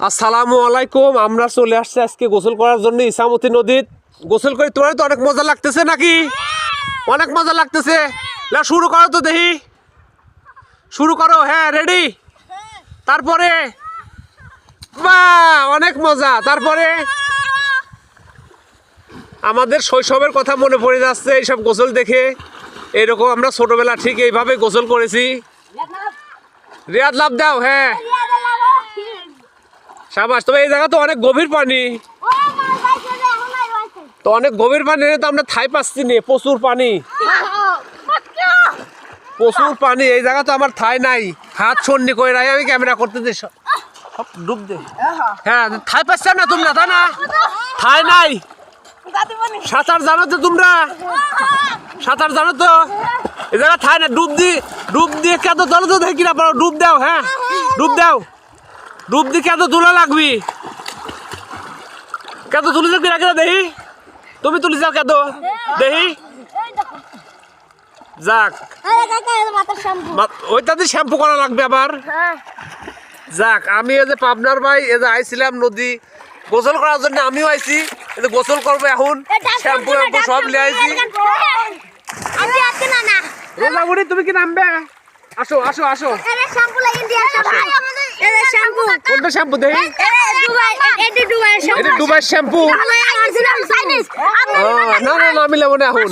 আসসালামু আলাইকুম। আমরা চলে আসছি আজকে গোসল করার জন্য ইসামতি নদীত। গোসল করে তোমার তো অনেক মজা লাগতেছে নাকি? অনেক মজা লাগতেছে। লা শুরু করো তো, দেখি শুরু করো। হ্যাঁ, রেডি। তারপরে বাহ, অনেক মজা। তারপরে আমাদের শৈশবের কথা মনে পড়ে যাচ্ছে এইসব গোসল দেখে। এরকম আমরা ছোটবেলা ঠিক এইভাবে গোসল করেছি। রিয়াদ লাভ দাও। হ্যাঁ, সাবাস। তবে এই জায়গা তো অনেক গভীর পানি, তো অনেক গভীর পানি তো আমরা থাই পাচ্ছি না। প্রচুর পানি, প্রচুর পানি। এই জায়গা তো আমার থাই নাই। হাত সন্নি করে রাই আমি ক্যামেরা করতেছি, সব ডুব দে। হ্যাঁ, থাই পাচ্ছেন না তোমরা, তাই না? থাই নাই। সাঁতার জানো তো তোমরা? সাঁতার জানো তো? এই জায়গা থাই না। ডুব দিয়ে কেন চলো তো, দেখি না পারো। ডুব দাও। হ্যাঁ, ডুব দাও। ডুব দিয়ে কেন তোলা লাগবি? কেন তুলি যাবি না? কেন দেখি তুমি তুলি যাও কেন দেখি। যাক, ওইটাতে শ্যাম্পু করা লাগবে আবার। যাক, আমি এই যে পাবনার ভাই এই যে আইছিলাম নদী গোসল করার জন্য, আমিও আইছি। এই যে গোসল করবো এখন। শ্যাম্পু সব নিয়ে আইছি। রোজা বুড়ি, তুমি কি নামবে? আসো আসো আসো। কোনটা শ্যাম্পু দেখি? এটা দুবাই শ্যাম্পু। না না না, আমি নেবো না এখন।